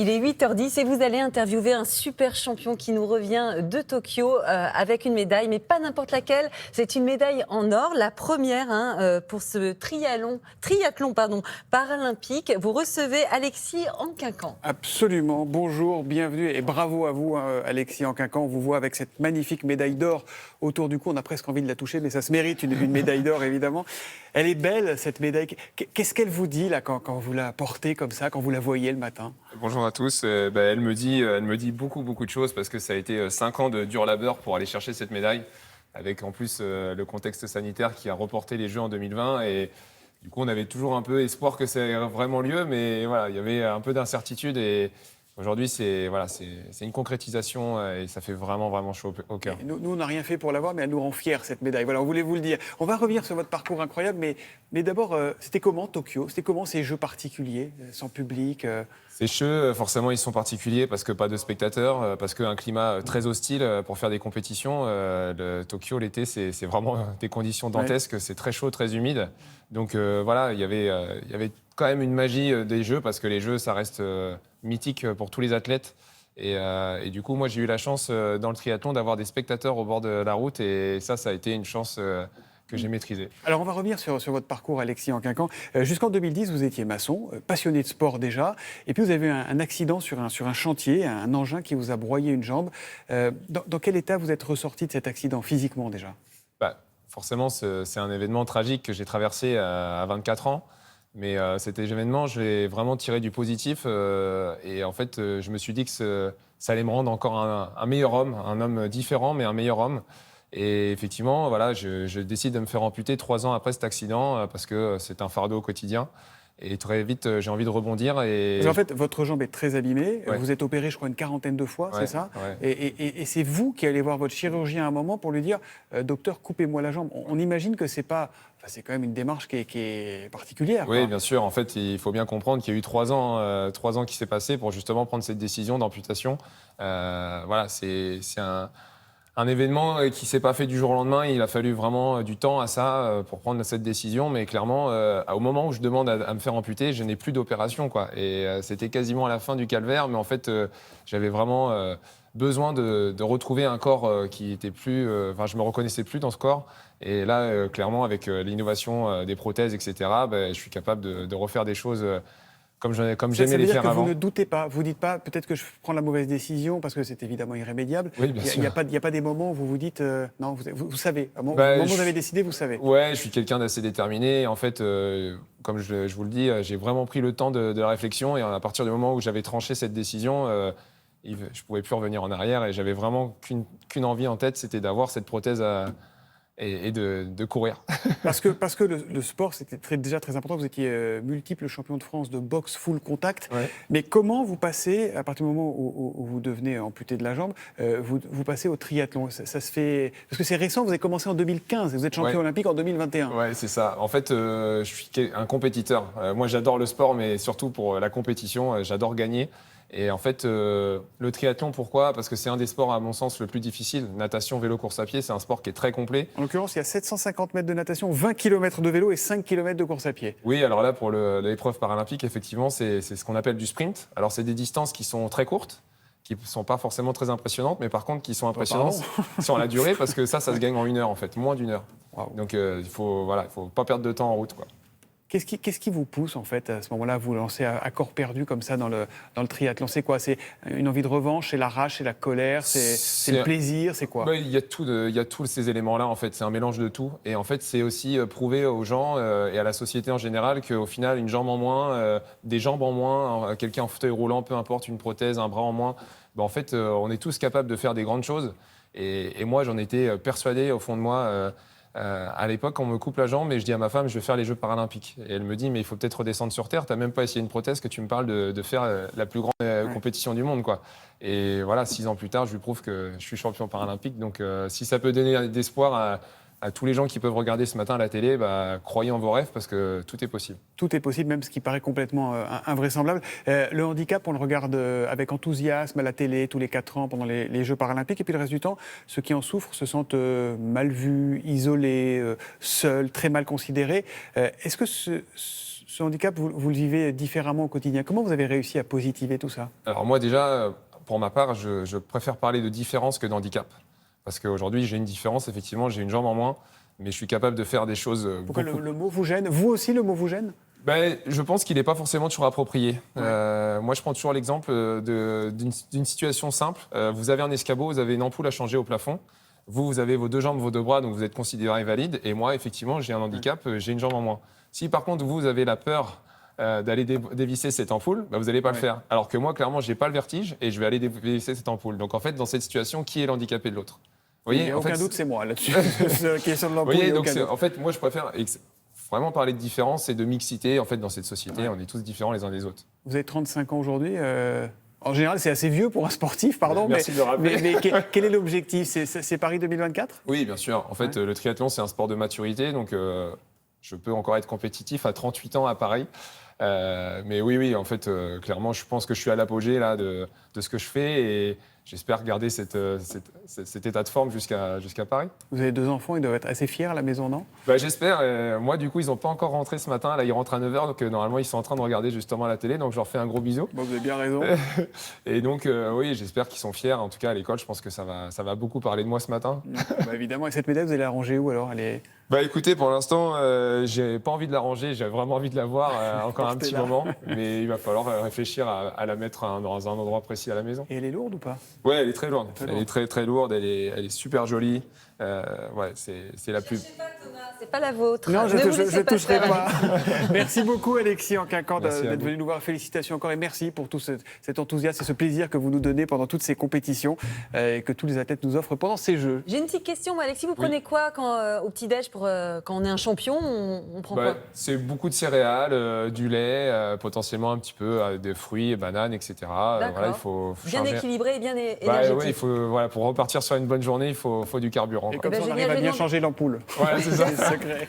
il est 8h10 et vous allez interviewer un super champion qui nous revient de Tokyo avec une médaille, mais pas n'importe laquelle. C'est une médaille en or, la première pour ce triathlon paralympique. Vous recevez Alexis Anquincan. Absolument, bonjour, bienvenue et bravo à vous Alexis Anquincan. On vous voit avec cette magnifique médaille d'or autour du cou. On a presque envie de la toucher, mais ça se mérite une médaille d'or évidemment. Elle est belle cette médaille. Qu'est-ce qu'elle vous dit là quand vous la portez comme ça, quand vous la voyez le matin? Bonjour à tous. Elle me dit beaucoup de choses parce que ça a été 5 ans de dur labeur pour aller chercher cette médaille, avec en plus le contexte sanitaire qui a reporté les Jeux en 2020 et du coup on avait toujours un peu espoir que ça ait vraiment lieu, mais voilà, il y avait un peu d'incertitude et aujourd'hui c'est une concrétisation et ça fait vraiment chaud au cœur. Nous on n'a rien fait pour l'avoir, mais elle nous rend fiers cette médaille. Voilà, on voulait vous le dire. On va revenir sur votre parcours incroyable, mais d'abord c'était comment Tokyo? C'était comment ces Jeux particuliers, sans public? Ces Jeux, forcément, ils sont particuliers parce que pas de spectateurs, parce qu'un climat très hostile pour faire des compétitions. Tokyo, l'été, c'est vraiment des conditions dantesques. Ouais. C'est très chaud, très humide. Donc voilà, il y avait quand même une magie des Jeux parce que les Jeux, ça reste mythique pour tous les athlètes. Et du coup, moi, j'ai eu la chance dans le triathlon d'avoir des spectateurs au bord de la route et ça a été une chance que j'ai maîtrisé. Alors on va revenir sur votre parcours, Alexis Anquincan. Jusqu'en 2010, vous étiez maçon, passionné de sport déjà, et puis vous avez eu un accident sur un chantier, un engin qui vous a broyé une jambe. Dans quel état vous êtes ressorti de cet accident, physiquement déjà? Forcément, c'est un événement tragique que j'ai traversé à 24 ans. Mais cet événement, je l'ai vraiment tiré du positif. Et en fait, je me suis dit que ça allait me rendre encore un meilleur homme, un homme différent, mais un meilleur homme. Et effectivement, voilà, je décide de me faire amputer 3 ans après cet accident parce que c'est un fardeau au quotidien. Et très vite, j'ai envie de rebondir. Parce qu'en fait, votre jambe est très abîmée. Ouais. Vous êtes opéré, je crois, une quarantaine de fois, ouais, c'est ça? Ouais. Et c'est vous qui allez voir votre chirurgien à un moment pour lui dire docteur, coupez-moi la jambe. On imagine que c'est pas. Enfin, c'est quand même une démarche qui est particulière. Oui, quoi. Bien sûr. En fait, il faut bien comprendre qu'il y a eu 3 ans qui s'est passé pour justement prendre cette décision d'amputation. Voilà, c'est un événement qui ne s'est pas fait du jour au lendemain. Il a fallu vraiment du temps à ça pour prendre cette décision. Mais clairement, au moment où je demande à me faire amputer, je n'ai plus d'opération, quoi. Et c'était quasiment à la fin du calvaire. Mais en fait, j'avais vraiment besoin de retrouver un corps qui était plus... je me reconnaissais plus dans ce corps. Et là, clairement, avec l'innovation des prothèses, etc., je suis capable de refaire des choses... comme j'aimais les faire avant. Vous ne doutez pas, vous ne dites pas peut-être que je prends la mauvaise décision parce que c'est évidemment irrémédiable. Oui, bien sûr. Il n'y a pas des moments où vous vous dites non, vous savez. Au moment où vous avez décidé, vous savez. Ouais, je suis quelqu'un d'assez déterminé. En fait, comme je vous le dis, j'ai vraiment pris le temps de la réflexion et à partir du moment où j'avais tranché cette décision, je ne pouvais plus revenir en arrière et j'avais vraiment qu'une envie en tête, c'était d'avoir cette prothèse et de courir. Parce que le sport, c'était déjà très important. Vous étiez multiple champion de France de boxe full contact. Ouais. Mais comment vous passez, à partir du moment où vous devenez amputé de la jambe, vous passez au triathlon? Ça se fait... Parce que c'est récent, vous avez commencé en 2015 et vous êtes champion olympique en 2021. Ouais, c'est ça. En fait, je suis un compétiteur. Moi, j'adore le sport, mais surtout pour la compétition, j'adore gagner. Et en fait, le triathlon, pourquoi? Parce que c'est un des sports, à mon sens, le plus difficile. Natation, vélo, course à pied, c'est un sport qui est très complet. En l'occurrence, il y a 750 mètres de natation, 20 km de vélo et 5 km de course à pied. Oui, alors là, pour l'épreuve paralympique, effectivement, c'est ce qu'on appelle du sprint. Alors, c'est des distances qui sont très courtes, qui ne sont pas forcément très impressionnantes, mais par contre, qui sont impressionnantes sur la durée, parce que ça se gagne en 1 heure, en fait, moins d'1 heure. Wow. Donc, il faut pas perdre de temps en route, quoi. Qu'est-ce qui vous pousse, en fait, à ce moment-là, à vous lancer à corps perdu comme ça dans le triathlon? C'est quoi? C'est une envie de revanche? C'est la rage? C'est la colère? C'est le plaisir? C'est quoi? Il y a tous ces éléments-là, en fait. C'est un mélange de tout. Et en fait, c'est aussi prouver aux gens et à la société en général qu'au final, une jambe en moins, des jambes en moins, quelqu'un en fauteuil roulant, peu importe, une prothèse, un bras en moins, en fait, on est tous capables de faire des grandes choses. Et moi, j'en étais persuadé au fond de moi. À l'époque, on me coupe la jambe et je dis à ma femme, je vais faire les Jeux paralympiques. Et elle me dit, mais il faut peut-être redescendre sur Terre, tu n'as même pas essayé une prothèse que tu me parles de faire la plus grande compétition du monde, quoi. Et voilà, 6 ans plus tard, je lui prouve que je suis champion paralympique. Donc si ça peut donner d'espoir à tous les gens qui peuvent regarder ce matin à la télé, croyez en vos rêves parce que tout est possible. Tout est possible, même ce qui paraît complètement invraisemblable. Le handicap, on le regarde avec enthousiasme à la télé tous les 4 ans pendant les Jeux paralympiques. Et puis le reste du temps, ceux qui en souffrent se sentent mal vus, isolés, seuls, très mal considérés. Est-ce que ce handicap, vous le vivez différemment au quotidien. Comment vous avez réussi à positiver tout ça? Alors moi déjà, pour ma part, je préfère parler de différence que d'handicap. Parce qu'aujourd'hui, j'ai une différence, effectivement, j'ai une jambe en moins, mais je suis capable de faire des choses... Pourquoi le mot vous gêne? Vous aussi, le mot vous gêne? Je pense qu'il n'est pas forcément toujours approprié. Moi, je prends toujours l'exemple d'une situation simple. Vous avez un escabeau, vous avez une ampoule à changer au plafond. Vous avez vos deux jambes, vos deux bras, donc vous êtes considéré valide. Et moi, effectivement, j'ai un handicap, j'ai une jambe en moins. Si par contre, vous avez la peur d'aller dévisser cette ampoule, vous n'allez pas le faire. Alors que moi, clairement, je n'ai pas le vertige et je vais aller dévisser cette ampoule. Donc en fait, dans cette situation, qui est l'handicapé de l'autre? Vous voyez, il n'y a aucun doute, c'est moi là-dessus. La question de vous l'ampoule. voyez, donc en fait, moi, je préfère vraiment parler de différence et de mixité. En fait, dans cette société, on est tous différents les uns des autres. Vous avez 35 ans aujourd'hui. En général, c'est assez vieux pour un sportif, pardon. Merci de le rappeler. Mais quel est l'objectif? C'est Paris 2024? Oui, bien sûr. En fait, le triathlon, c'est un sport de maturité. Donc, je peux encore être compétitif à 38 ans à Paris. Mais oui, en fait, clairement, je pense que je suis à l'apogée là, de ce que je fais. Et j'espère garder cet état de forme jusqu'à Paris. Vous avez 2 enfants, ils doivent être assez fiers à la maison, non? J'espère. Moi, du coup, ils n'ont pas encore rentré ce matin. Là, ils rentrent à 9h. Donc, normalement, ils sont en train de regarder justement la télé. Donc, je leur fais un gros bisou. Bon, vous avez bien raison. Et donc, oui, j'espère qu'ils sont fiers. En tout cas, à l'école, je pense que ça va beaucoup parler de moi ce matin. Évidemment. Et cette médaille, vous allez la ranger où alors? Elle est... Écoutez, pour l'instant, j'ai pas envie de la ranger. J'ai vraiment envie de la voir encore un petit moment. Mais il va falloir réfléchir à la mettre dans un endroit précis à la maison. Et elle est lourde ou pas? Ouais, elle est très lourde. Elle est très, très lourde. Elle est super jolie. C'est la plus... C'est pas la vôtre. Non, je ne toucherai faire. pas. Merci beaucoup, Alexis Anquincan, Merci à d'être vous. venu nous voir. Félicitations encore et merci pour tout cet enthousiasme et ce plaisir que vous nous donnez pendant toutes ces compétitions et que tous les athlètes nous offrent pendant ces Jeux. J'ai une petite question, moi, Alexis. Vous prenez quoi au petit-déj quand on est un champion? On prend quoi? C'est beaucoup de céréales, du lait, potentiellement un petit peu des fruits, bananes, etc. D'accord. Il faut Bien charger. équilibré et bien énergétique. Il faut, pour repartir sur une bonne journée, il faut du carburant. Et quoi. comme ça, on génial, arrive à bien génial. changer l'ampoule. Voilà, c'est ça. C'est le secret.